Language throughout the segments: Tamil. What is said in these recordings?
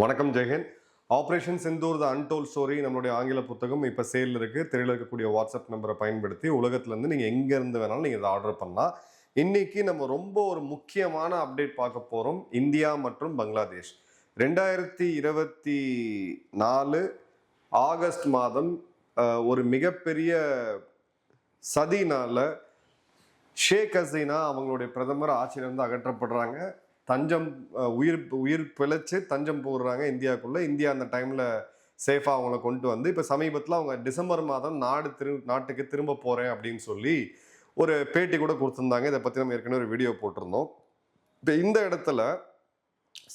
வணக்கம் ஜெயஹிந்த். ஆப்ரேஷன் சிந்தூர் த அன்டோல் ஸ்டோரி நம்மளுடைய ஆங்கில புத்தகம் இப்போ சேல் இருக்கு. திரையில் இருக்கக்கூடிய வாட்ஸ்அப் நம்பரை பயன்படுத்தி உலகத்துலேருந்து நீங்கள் எங்கேருந்து வேணாலும் நீங்கள் இதை ஆர்டர் பண்ணலாம். இன்னைக்கு நம்ம ரொம்ப ஒரு முக்கியமான அப்டேட் பார்க்க போகிறோம். இந்தியா மற்றும் பங்களாதேஷ் 2024 ஆகஸ்ட் மாதம் ஒரு மிகப்பெரிய சதினால ஷேக் ஹசீனா அவங்களுடைய பிரதமர் ஆட்சியிலிருந்து அகற்றப்படுறாங்க. தஞ்சம் உயிர் பிழைச்சு தஞ்சம் போடுறாங்க இந்தியாவுக்குள்ள. இந்தியா அந்த டைம்ல சேஃபா அவங்கள கொண்டு வந்து இப்போ சமீபத்தில் அவங்க டிசம்பர் மாதம் நாட்டுக்கு திரும்ப போறேன் அப்படின்னு சொல்லி ஒரு பேட்டி கூட கொடுத்துருந்தாங்க. இதை பத்தி நம்ம ஏற்கனவே ஒரு வீடியோ போட்டிருந்தோம். இப்போ இந்த இடத்துல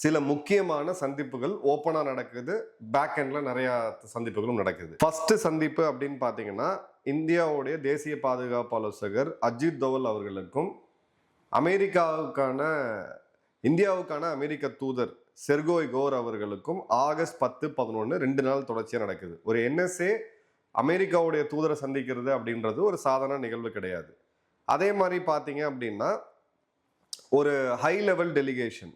சில முக்கியமான சந்திப்புகள் ஓப்பனா நடக்குது. பேக் எண்ட்ல நிறைய சந்திப்புகளும் நடக்குது. ஃபர்ஸ்ட் சந்திப்பு அப்படின்னு பாத்தீங்கன்னா, இந்தியாவுடைய தேசிய பாதுகாப்பு ஆலோசகர் அஜித் தோவல் அவர்களுக்கும் இந்தியாவுக்கான அமெரிக்க தூதர் செர்கோய் கோர் அவர்களுக்கும் ஆகஸ்ட் 10, 11 2 நாள் தொடர்ச்சியாக நடக்குது. ஒரு என்எஸ்ஏ அமெரிக்காவுடைய தூதரை சந்திக்கிறது அப்படின்றது ஒரு சாதாரண நிகழ்வு கிடையாது. அதே மாதிரி பார்த்தீங்க அப்படின்னா, ஒரு ஹை லெவல் டெலிகேஷன்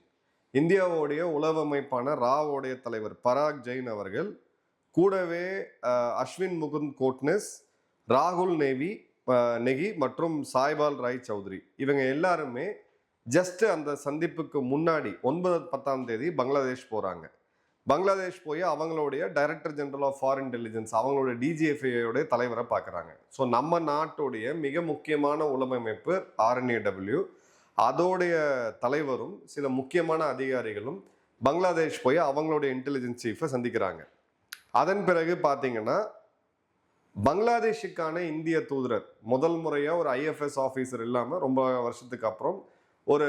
இந்தியாவுடைய உளவு அமைப்பான ராவோடைய தலைவர் பராக் ஜெயின் அவர்கள் கூடவே அஸ்வின் முகுந்த் கோட்னஸ், ராகுல் நெகி மற்றும் சாய்பால் ராய் சௌத்ரி இவங்க எல்லாருமே ஜஸ்ட் அந்த சந்திப்புக்கு முன்னாடி 9, 10ஆம் தேதி பங்களாதேஷ் போறாங்க. பங்களாதேஷ் போய் அவங்களுடைய director general of foreign intelligence அவங்களுடைய டிஜிஎஃப்ஐயோடைய தலைவரை பார்க்குறாங்க. ஸோ நம்ம நாட்டுடைய மிக முக்கியமான உளவமைப்பு RNAW அதோடைய தலைவரும் சில முக்கியமான அதிகாரிகளும் பங்களாதேஷ் போய் அவங்களுடைய இன்டெலிஜென்ஸ் சீஃபை சந்திக்கிறாங்க. அதன் பிறகு பார்த்தீங்கன்னா, பங்களாதேஷுக்கான இந்திய தூதர் முதல் முறையாக ஒரு IFS ஆஃபீஸர் இல்லாமல் ரொம்ப வருஷத்துக்கு அப்புறம் ஒரு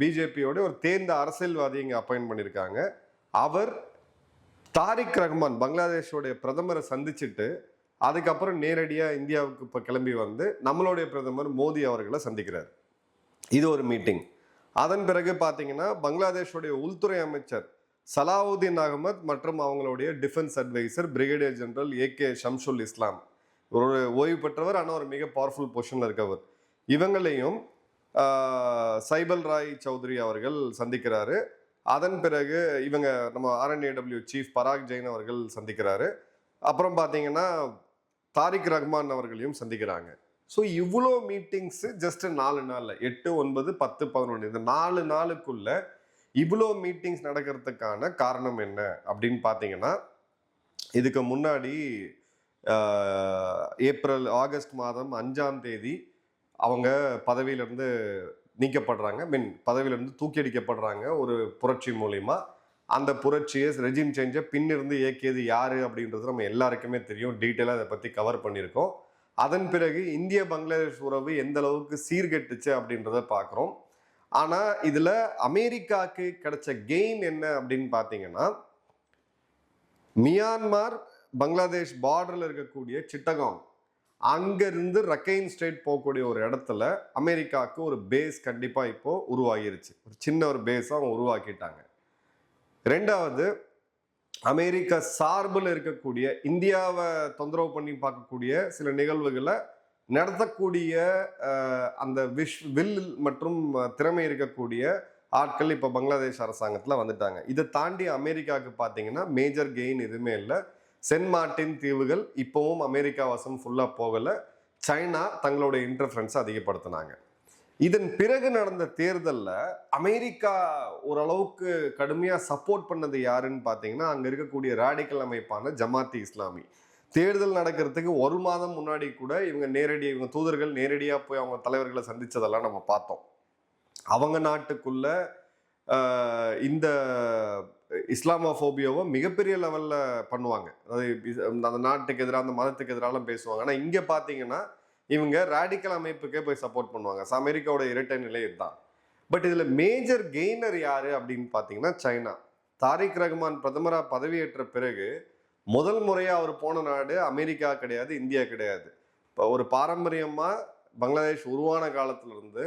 பிஜேபியோட ஒரு தேர்ந்த அரசியல்வாதி இங்கே அப்பாயிண்ட் பண்ணியிருக்காங்க. அவர் தாரிக் ரஹ்மான் பங்களாதேஷோடைய பிரதமரை சந்திச்சுட்டு அதுக்கப்புறம் நேரடியாக இந்தியாவுக்கு இப்போ கிளம்பி வந்து நம்மளுடைய பிரதமர் மோடி அவர்களை சந்திக்கிறார். இது ஒரு மீட்டிங். அதன் பிறகு பார்த்தீங்கன்னா, பங்களாதேஷோடைய உள்துறை அமைச்சர் சலாவுதீன் அகமது மற்றும் அவங்களுடைய defence adviser brigadier general AK Shamsul Islam, ஒரு ஓய்வு பெற்றவர் ஆனால் ஒரு மிக பவர்ஃபுல் பொசிஷனில் இருக்கவர், இவங்களையும் சைபல் ராய் சௌத்ரி அவர்கள் சந்திக்கிறாரு. அதன் பிறகு இவங்க நம்ம RNAW சீஃப் பராக் ஜெயின் அவர்கள் சந்திக்கிறாரு. அப்புறம் பார்த்தீங்கன்னா தாரிக் ரஹ்மான் அவர்களையும் சந்திக்கிறாங்க. ஸோ இவ்வளோ மீட்டிங்ஸ் ஜஸ்ட் 4 நாளில் 8, 9, 10, 11 இந்த 4 நாளுக்குள்ள இவ்வளோ மீட்டிங்ஸ் நடக்கிறதுக்கான காரணம் என்ன அப்படின்னு பார்த்தீங்கன்னா, இதுக்கு முன்னாடி ஆகஸ்ட் மாதம் 5ஆம் தேதி அவங்க பதவியிலிருந்து நீக்கப்படுறாங்க. பதவியிலிருந்து தூக்கி அடிக்கப்படுறாங்க ஒரு புரட்சி மூலிமா. அந்த புரட்சியை ரெஜிம் சேஞ்சை பின்னிருந்து இயக்கியது யாரு அப்படின்றது நம்ம எல்லாருக்குமே தெரியும். டீட்டெயிலாக அதை பற்றி கவர் பண்ணியிருக்கோம். அதன் பிறகு இந்திய பங்களாதேஷ் உறவு எந்த அளவுக்கு சீர்கெட்டுச்சு அப்படின்றத பார்க்குறோம். ஆனால் இதில் அமெரிக்காவுக்கு கிடைச்ச கெயின் என்ன அப்படின்னு பார்த்தீங்கன்னா, மியான்மர் பங்களாதேஷ் பார்டரில் இருக்கக்கூடிய சிட்டகாங் அங்கிருந்து ரக்கைன் ஸ்டேட் போகக்கூடிய ஒரு இடத்துல அமெரிக்காவுக்கு ஒரு பேஸ் கண்டிப்பாக இப்போ உருவாகிருச்சு. ஒரு சின்ன ஒரு பேஸாக அவங்க உருவாக்கிட்டாங்க. ரெண்டாவது, அமெரிக்கா சார்பில் இருக்கக்கூடிய இந்தியாவை தொந்தரவு பண்ணி பார்க்கக்கூடிய சில நிகழ்வுகளை நடத்தக்கூடிய அந்த வில் மற்றும் திறமை இருக்கக்கூடிய ஆட்கள் இப்போ பங்களாதேஷ் அரசாங்கத்தில் வந்துட்டாங்க. இதை தாண்டி அமெரிக்காவுக்கு பார்த்தீங்கன்னா மேஜர் கெயின் எதுவுமே இல்லை. சென்ட் மார்டின் தீவுகள் இப்போவும் அமெரிக்கா வசம் ஃபுல்லாக போகலை. சைனா தங்களுடைய இன்டர்ஃபரன்ஸை அதிகப்படுத்தினாங்க. இதன் பிறகு நடந்த தேர்தலில் அமெரிக்கா ஓரளவுக்கு கடுமையாக சப்போர்ட் பண்ணது யாருன்னு பார்த்தீங்கன்னா, அங்கே இருக்கக்கூடிய ராடிக்கல் அமைப்பான ஜமாத்தி இஸ்லாமி. தேர்தல் நடக்கிறதுக்கு 1 மாதம் முன்னாடி கூட இவங்க தூதர்கள் நேரடியாக போய் அவங்க தலைவர்களை சந்தித்ததெல்லாம் நம்ம பார்த்தோம். அவங்க நாட்டுக்குள்ள இந்த இஸ்லாமோபோபியாவை மிகப்பெரிய லெவலில் பண்ணுவாங்க. அதாவது அந்த நாட்டுக்கு எதிராக அந்த மதத்துக்கு எதிராலும் பேசுவாங்க. ஆனால் இங்கே பார்த்தீங்கன்னா இவங்க ராடிக்கல் அமைப்புக்கே போய் சப்போர்ட் பண்ணுவாங்க. அமெரிக்காவோட இரட்டை நிலை இதுதான். பட் இதில் மேஜர் கெய்னர் யாரு அப்படின்னு பார்த்தீங்கன்னா சைனா. தாரிக் ரஹ்மான் பிரதமராக பதவியேற்ற பிறகு முதல் முறையாக அவர் போன நாடு அமெரிக்கா கிடையாது, இந்தியா கிடையாது. இப்போ ஒரு பாரம்பரியமாக பங்களாதேஷ் உருவான காலத்திலிருந்து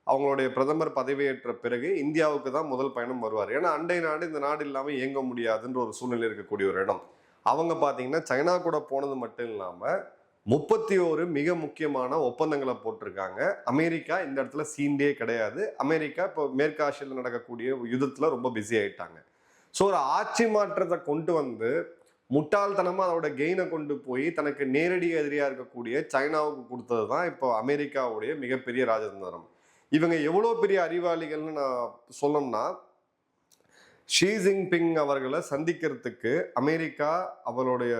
அவங்களுடைய பிரதமர் பதவியேற்ற பிறகு இந்தியாவுக்கு தான் முதல் பயணம் வருவார். ஏன்னா அண்டை நாடு இந்த நாடு இல்லாமல் இயங்க முடியாதுன்ற ஒரு சூழ்நிலை இருக்கக்கூடிய ஒரு இடம். அவங்க பார்த்தீங்கன்னா சைனா கூட போனது மட்டும் இல்லாமல் 31 மிக முக்கியமான ஒப்பந்தங்களை போட்டிருக்காங்க. அமெரிக்கா இந்த இடத்துல சீண்டே கிடையாது. அமெரிக்கா இப்போ மேற்கு ஆசியாவில் நடக்கக்கூடிய யுத்தத்தில் ரொம்ப பிஸி ஆயிட்டாங்க. ஸோ ஒரு ஆட்சி மாற்றத்தை கொண்டு வந்து முட்டாள்தனமா அதோட கெயினை கொண்டு போய் தனக்கு நேரடி எதிரியா இருக்கக்கூடிய சைனாவுக்கு கொடுத்தது தான் இப்போ அமெரிக்காவுடைய மிகப்பெரிய ராஜதந்திரம். இவங்க எவ்வளோ பெரிய அறிவாளிகள்னு நான் சொல்லணும்னா, ஷி ஜின்பிங் அவர்களை சந்திக்கிறதுக்கு அமெரிக்கா அவருடைய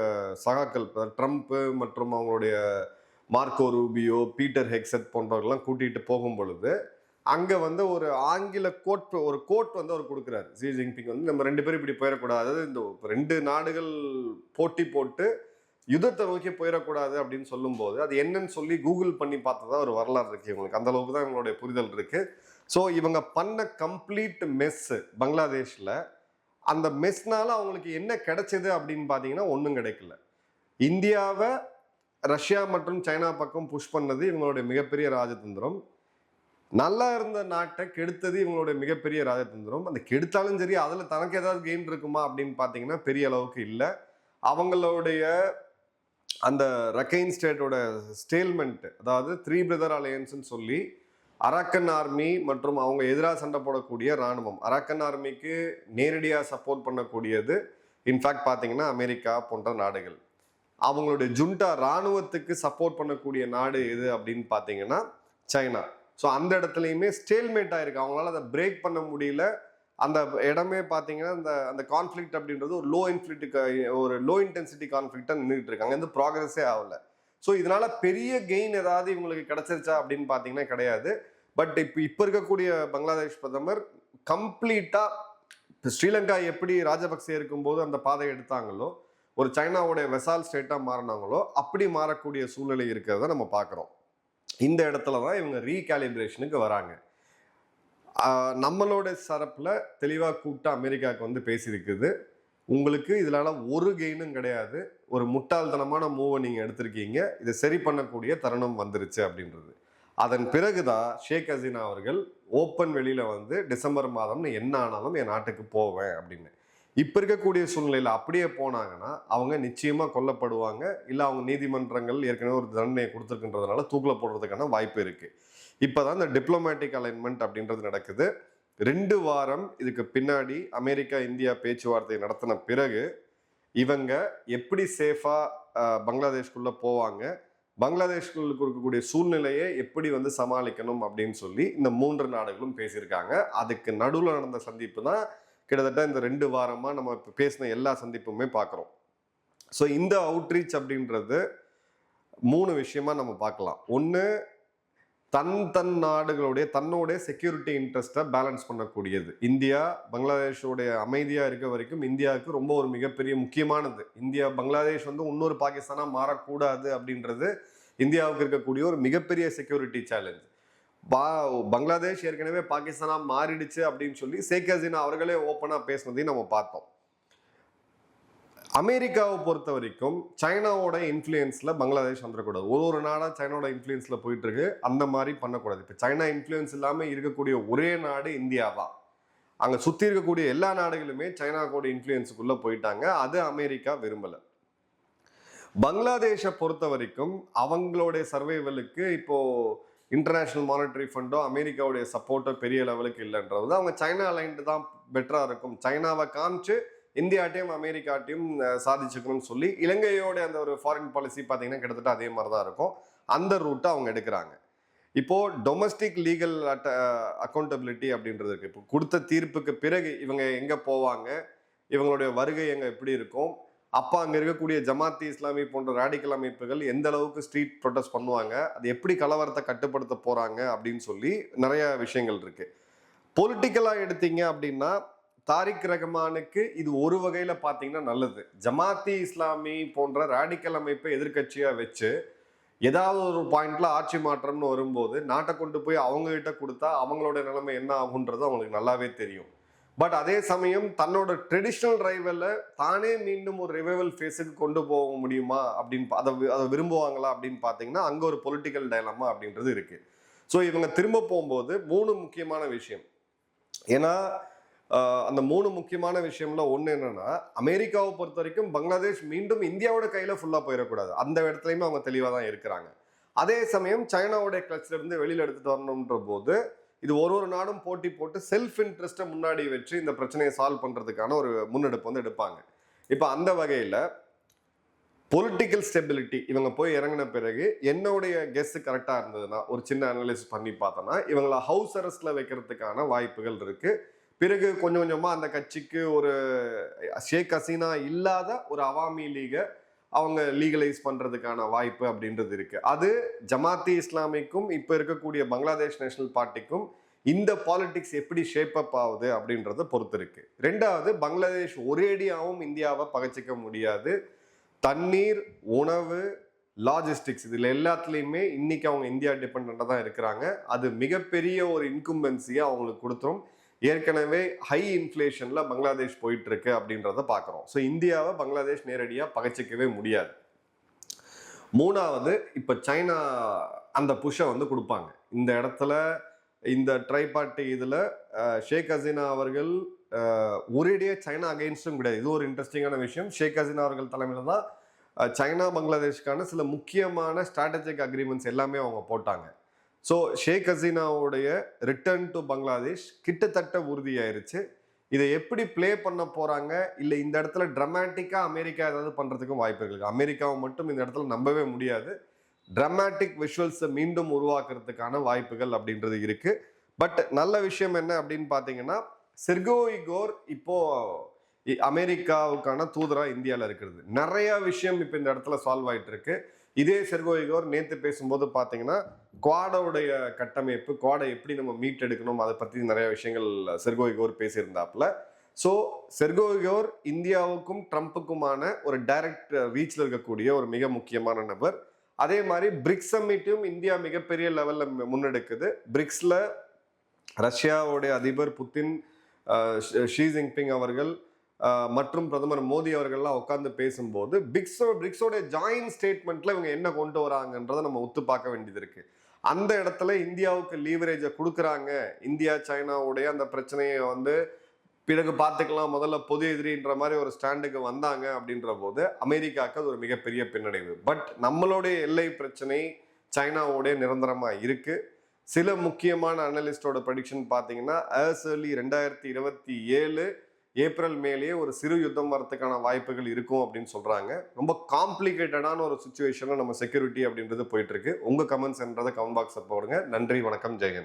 சகாக்கள் ட்ரம்ப் மற்றும் அவங்களுடைய மார்க்கோ ரூபியோ, பீட்டர் ஹெக்ஸட் போன்றவர்கள்லாம் கூட்டிட்டு போகும் பொழுது அங்க வந்து ஒரு ஆங்கில கோட் வந்து அவர் கொடுக்குறாரு. ஷி ஜின்பிங் வந்து நம்ம 2 பேரும் இப்படி போயிடக்கூடாது, அதாவது இந்த 2 நாடுகள் போட்டி போட்டு யுத்தத்தை நோக்கி போயிடக்கூடாது அப்படின்னு சொல்லும்போது அது என்னன்னு சொல்லி கூகுள் பண்ணி பார்த்ததா ஒரு வரலாறு இருக்கு இவங்களுக்கு. அந்த அளவுக்கு தான் இவங்களுடைய புரிதல் இருக்கு. ஸோ இவங்க பண்ண கம்ப்ளீட் மெஸ் பங்களாதேஷ்ல, அந்த மெஸ்னால அவங்களுக்கு என்ன கிடைச்சது அப்படின்னு பார்த்தீங்கன்னா ஒன்றும் கிடைக்கல. இந்தியாவை ரஷ்யா மற்றும் சைனா பக்கம் புஷ் பண்ணது இவங்களுடைய மிகப்பெரிய ராஜதந்திரம். நல்லா இருந்த நாட்டை கெடுத்தது இவங்களுடைய மிகப்பெரிய ராஜதந்திரம். அந்த கெடுத்தாலும் சரி அதில் தனக்கு ஏதாவது கெயின் இருக்குமா அப்படின்னு பார்த்தீங்கன்னா பெரிய அளவுக்கு இல்லை. அவங்களுடைய அந்த ரக்கைன் ஸ்டேட்டோட ஸ்டேல்மெண்ட், அதாவது 3 பிரதர் அலையன்ஸ்ன்னு சொல்லி அரக்கன் ஆர்மி மற்றும் அவங்க எதிராக சண்டை போடக்கூடிய இராணுவம், அரக்கன் ஆர்மிக்கு நேரடியாக சப்போர்ட் பண்ணக்கூடியது இன்ஃபேக்ட் பார்த்தீங்கன்னா அமெரிக்கா போன்ற நாடுகள். அவங்களுடைய ஜுண்டா இராணுவத்துக்கு சப்போர்ட் பண்ணக்கூடிய நாடு எது அப்படின்னு பார்த்தீங்கன்னா சைனா. ஸோ அந்த இடத்துலையுமே ஸ்டேல்மேட் ஆயிருக்கு. அவங்களால அதை பிரேக் பண்ண முடியல. அந்த இடமே பார்த்தீங்கன்னா அந்த கான்ஃப்ளிக்ட் அப்படின்றது ஒரு லோ இன்டென்சிட்டி கான்ஃப்ளிக்டாக நின்றுட்டு இருக்காங்க. எந்த ப்ராக்ரஸே ஆகல. ஸோ இதனால பெரிய கெயின் ஏதாவது இவங்களுக்கு கிடைச்சிருச்சா அப்படின்னு பார்த்தீங்கன்னா கிடையாது. பட் இப்போ இருக்கக்கூடிய பங்களாதேஷ் பிரதமர் கம்ப்ளீட்டா ஸ்ரீலங்கா எப்படி ராஜபக்சே இருக்கும்போது அந்த பாதை எடுத்தாங்களோ, ஒரு சைனாவுடைய வெசால் ஸ்டேட்டா மாறினாங்களோ அப்படி மாறக்கூடிய சூழ்நிலை இருக்கிறத நம்ம பார்க்குறோம். இந்த இடத்துல தான் இவங்க ரீகாலிபிரேஷனுக்கு வராங்க. நம்மளோட சரப்புல தெளிவாக கூப்பிட்டு அமெரிக்காவுக்கு வந்து பேசியிருக்குது, உங்களுக்கு இதனால ஒரு கெயினும் கிடையாது, ஒரு முட்டாள்தனமான மூவை நீங்க எடுத்திருக்கீங்க, இதை சரி பண்ணக்கூடிய தருணம் வந்துருச்சு அப்படின்றது. அதன் பிறகுதான் ஷேக் ஹசீனா அவர்கள் ஓப்பன் வெளியில வந்து டிசம்பர் மாதம் என்ன ஆனாலும் என் நாட்டுக்கு போவேன் அப்படின்னு. இப்ப இருக்கக்கூடிய சூழ்நிலையில அப்படியே போனாங்கன்னா அவங்க நிச்சயமா கொல்லப்படுவாங்க, இல்ல அவங்க நீதிமன்றங்கள் ஏற்கனவே ஒரு தண்டனையை கொடுத்துருக்குன்றதுனால தூக்கில போடுறதுக்கான வாய்ப்பு இருக்கு. இப்பதான் இந்த டிப்ளமேட்டிக் அலைன்மெண்ட் அப்படின்றது நடக்குது. 2 வாரம் இதுக்கு பின்னாடி அமெரிக்கா இந்தியா பேச்சுவார்த்தை நடத்தின பிறகு இவங்க எப்படி சேஃபா பங்களாதேஷ்குள்ள போவாங்க, பங்களாதேஷ்குள்ளுக்கு இருக்கக்கூடிய சூழ்நிலையை எப்படி வந்து சமாளிக்கணும் அப்படின்னு சொல்லி இந்த 3 நாடுகளும் பேசியிருக்காங்க. அதுக்கு நடுவில் நடந்த சந்திப்பு தான் கிட்டத்தட்ட இந்த 2 வாரமா நம்ம பேசின எல்லா சந்திப்புமே பார்க்குறோம். ஸோ இந்த அவுட்ரீச் அப்படின்றது 3 விஷயமா நம்ம பார்க்கலாம். ஒன்று, தன் நாடுகளுடைய தன்னோடைய செக்யூரிட்டி இன்ட்ரெஸ்ட்டை பேலன்ஸ் பண்ணக்கூடியது. இந்தியா பங்களாதேஷோடைய அமைதியாக இருக்க வரைக்கும் இந்தியாவுக்கு ரொம்ப ஒரு மிகப்பெரிய முக்கியமானது. இந்தியா பங்களாதேஷ் வந்து இன்னொரு பாகிஸ்தானாக மாறக்கூடாது அப்படின்றது இந்தியாவுக்கு இருக்கக்கூடிய ஒரு மிகப்பெரிய செக்யூரிட்டி சேலஞ்ச். பங்களாதேஷ் ஏற்கனவே பாகிஸ்தானா மாறிடுச்சு அப்படின்னு சொல்லி ஷேக் ஹசீனா அவர்களே ஓப்பனா பேசினதையும் நம்ம பார்த்தோம். அமெரிக்காவை பொறுத்த வரைக்கும் சைனாவோட இன்ஃப்ளூயன்ஸ்ல பங்களாதேஷ் வந்துடக்கூடாது. ஒரு நாடா சைனாவோட இன்ஃப்ளூயன்ஸ்ல போயிட்டு இருக்கு, அந்த மாதிரி பண்ணக்கூடாது. இப்போ சைனா இன்ஃப்ளூயன்ஸ் இல்லாம இருக்கக்கூடிய ஒரே நாடு இந்தியா தான். அங்க சுத்தி இருக்கக்கூடிய எல்லா நாடுகளுமே சைனாவோட இன்ஃப்ளூயன்ஸுக்குள்ள போயிட்டாங்க. அது அமெரிக்கா விரும்பல. பங்களாதேஷை பொறுத்த வரைக்கும் அவங்களுடைய சர்வைவலுக்கு இப்போ இன்டர்நேஷனல் மானிட்டரி ஃபண்டோ அமெரிக்காவுடைய சப்போர்ட்டோ பெரிய லெவலுக்கு இல்லைன்றது, அவங்க சைனா அலைன்டு தான் பெட்டரா இருக்கும், சைனாவை காமிச்சு இந்தியாட்டையும் அமெரிக்காட்டையும் சாதிச்சுக்கணும்னு சொல்லி இலங்கையோட அந்த ஒரு ஃபாரின் பாலிசி பார்த்தீங்கன்னா கிட்டத்தட்ட அதே மாதிரி தான் இருக்கும். அந்த ரூட்டை அவங்க எடுக்கிறாங்க. இப்போ டொமஸ்டிக் லீகல் அக்கௌண்டபிலிட்டி அப்படின்றது இருக்கு. இப்போ கொடுத்த தீர்ப்புக்கு பிறகு இவங்க எங்க போவாங்க, இவங்களுடைய வருகை எங்க எப்படி இருக்கும், அப்போ அங்கே இருக்கக்கூடிய ஜமாத்தி இஸ்லாமி போன்ற ராடிக்கல் அமைப்புகள் எந்த அளவுக்கு ஸ்ட்ரீட் ப்ரொடெஸ்ட் பண்ணுவாங்க, அது எப்படி கலவரத்தை கட்டுப்படுத்த போறாங்க அப்படின்னு சொல்லி நிறைய விஷயங்கள் இருக்கு. பொலிட்டிக்கலாக எடுத்தீங்க அப்படின்னா தாரிக் ரஹ்மானுக்கு இது ஒரு வகையில் பார்த்தீங்கன்னா நல்லது. ஜமாத்தி இஸ்லாமி போன்ற ராடிக்கல் அமைப்பை எதிர்கட்சியாக வச்சு ஏதாவது ஒரு பாயிண்ட்ல ஆட்சி மாற்றம்னு வரும்போது நாட்டை கொண்டு போய் அவங்க கிட்ட கொடுத்தா அவங்களோட நிலைமை என்ன ஆகுன்றது அவங்களுக்கு நல்லாவே தெரியும். பட் அதே சமயம் தன்னோட ட்ரெடிஷ்னல் ரைவலை தானே மீண்டும் ஒரு ரிவைவல் ஃபேஸுக்கு கொண்டு போக முடியுமா அப்படின்னு அதை விரும்புவாங்களா அப்படின்னு பார்த்தீங்கன்னா அங்கே ஒரு பொலிட்டிக்கல் டைலமா அப்படின்றது இருக்கு. ஸோ இவங்க திரும்ப போகும்போது 3 முக்கியமான விஷயம். ஏன்னா அந்த 3 முக்கியமான விஷயம்ல ஒன்று என்னன்னா, அமெரிக்காவை பொறுத்த வரைக்கும் பங்களாதேஷ் மீண்டும் இந்தியாவோட கையில ஃபுல்லா போயிடக்கூடாது, அந்த இடத்துலையுமே அவங்க தெளிவாக தான் இருக்கிறாங்க. அதே சமயம் சைனாவோட கிளச்ல இருந்து வெளியில எடுத்துட்டு வரணும்ன்ற போது இது ஒரு நாடும் போட்டி போட்டு செல்ஃப் இன்ட்ரெஸ்ட்டை முன்னாடி வச்சு இந்த பிரச்சனையை சால்வ் பண்றதுக்கான ஒரு முன்னெடுப்பு வந்து எடுப்பாங்க. இப்போ அந்த வகையில பொலிட்டிக்கல் ஸ்டெபிலிட்டி இவங்க போய் இறங்கின பிறகு என்னுடைய கெஸ் கரெக்டா இருந்ததுன்னா, ஒரு சின்ன அனலைஸ் பண்ணி பார்த்தோம்னா, இவங்களை ஹவுஸ் அரெஸ்ட்ல வைக்கிறதுக்கான வாய்ப்புகள் இருக்கு. பிறகு கொஞ்சம் கொஞ்சமா அந்த கட்சிக்கு ஒரு ஷேக் ஹசீனா இல்லாத ஒரு அவாமி லீக அவங்க லீகலைஸ் பண்றதுக்கான வாய்ப்பு அப்படின்றது இருக்கு. அது ஜமாத்தி இஸ்லாமிக்கும் இப்ப இருக்கக்கூடிய பங்களாதேஷ் நேஷனல் பார்ட்டிக்கும் இந்த பாலிடிக்ஸ் எப்படி ஷேப் அப் ஆகுது அப்படின்றத பொறுத்து இருக்கு. ரெண்டாவது, பங்களாதேஷ் ஒரேடியாவும் இந்தியாவை பகைச்சிக்க முடியாது. தண்ணீர், உணவு, லாஜிஸ்டிக்ஸ் இதுல எல்லாத்துலயுமே இன்னைக்கு அவங்க இந்தியா டிபெண்டா தான் இருக்கிறாங்க. அது மிகப்பெரிய ஒரு இன்கும்பன்சியை அவங்களுக்கு கொடுத்துரும். ஏற்கனவே ஹை இன்ஃப்ளேஷன்ல பங்களாதேஷ் போயிட்டு இருக்கு அப்படின்றத பாக்குறோம். ஸோ இந்தியாவை பங்களாதேஷ் நேரடியா பகைச்சிக்கவே முடியாது. மூணாவது, இப்ப சைனா அந்த புஷை வந்து கொடுப்பாங்க. இந்த இடத்துல இந்த ட்ரைபார்ட்டி இதுல ஷேக் ஹசீனா அவர்கள் ஒரேடியா சைனா அகைன்ஸ்டும் கிடையாது. இது ஒரு இன்ட்ரெஸ்டிங்கான விஷயம். ஷேக் ஹசீனா அவர்கள் தலைமையில தான் சைனா பங்களாதேஷ்கான சில முக்கியமான ஸ்ட்ராட்டஜிக் அக்ரிமெண்ட்ஸ் எல்லாமே அவங்க போட்டாங்க. ஸோ ஷேக் ஹசீனாவுடைய ரிட்டர்ன் டு பங்களாதேஷ் கிட்டத்தட்ட உறுதியாயிருச்சு. இதை எப்படி பிளே பண்ண போறாங்க, இல்லை இந்த இடத்துல ட்ரமாட்டிக்கா அமெரிக்கா ஏதாவது பண்றதுக்கும் வாய்ப்பு இருக்கு. அமெரிக்காவை மட்டும் இந்த இடத்துல நம்பவே முடியாது. ட்ரமாட்டிக் விஷுவல்ஸை மீண்டும் உருவாக்குறதுக்கான வாய்ப்புகள் அப்படின்றது இருக்கு. பட் நல்ல விஷயம் என்ன அப்படின்னு பாத்தீங்கன்னா, செர்கோ இகோர் இப்போ அமெரிக்காவுக்கான தூதரா இந்தியாவில் இருக்கிறது. நிறைய விஷயம் இப்போ இந்த இடத்துல சால்வ் ஆயிட்டு இருக்கு. இதே செர்கோ இகோர் நேற்று பேசும்போது பார்த்தீங்கன்னா, குவாடோடைய கட்டமைப்பு, குவாடை எப்படி நம்ம மீட் எடுக்கணும் அதை பற்றி நிறைய விஷயங்கள் செர்கோ இகோர் பேசியிருந்தாப்புல. ஸோ செர்கோ இகோர் இந்தியாவுக்கும் ட்ரம்ப்புக்குமான ஒரு டைரக்ட் ரீச்ல இருக்கக்கூடிய ஒரு மிக முக்கியமான நபர். அதே மாதிரி பிரிக்ஸ் சம்மிட்டும் இந்தியா மிகப்பெரிய லெவலில் முன்னெடுக்குது. பிரிக்ஸ்ல ரஷ்யாவுடைய அதிபர் புத்தின், ஷி ஜின்பிங் அவர்கள் மற்றும் பிரதமர் மோடி அவர்கள்லாம் உட்கார்ந்து பேசும்போது பிரிக்ஸோட ஜாயின்ட் ஸ்டேட்மெண்ட்ல இவங்க என்ன கொண்டு வராங்கன்றதை நம்ம ஒத்து பார்க்க வேண்டியது இருக்கு. அந்த இடத்துல இந்தியாவுக்கு லீவரேஜை கொடுக்குறாங்க. இந்தியா சைனாவுடைய அந்த பிரச்சனையை வந்து பிறகு பார்த்துக்கலாம், முதல்ல பொது எதிரின்ற மாதிரி ஒரு ஸ்டாண்டுக்கு வந்தாங்க அப்படின்ற போது அமெரிக்காவுக்கு அது ஒரு மிகப்பெரிய பின்னடைவு. பட் நம்மளுடைய எல்லை பிரச்சனை சைனாவோடைய நிரந்தரமா இருக்கு. சில முக்கியமான அனலிஸ்டோட ப்ரெடிக்ஷன் பார்த்தீங்கன்னா, as early 2027 ஏப்ரல் மேலேயே ஒரு சிறு யுத்தம் வரதுக்கான வாய்ப்புகள் இருக்கும் அப்படின்னு சொல்றாங்க. ரொம்ப காம்ப்ளிகேட்டடான ஒரு சுச்சுவேஷன்ல நம்ம செக்யூரிட்டி அப்படின்றது போயிட்டு இருக்கு. உங்க கமெண்ட்ஸ்ன்றதை கமெண்ட் பாக்ஸ்ல போடுங்க. நன்றி, வணக்கம், ஜெயஹிந்த்.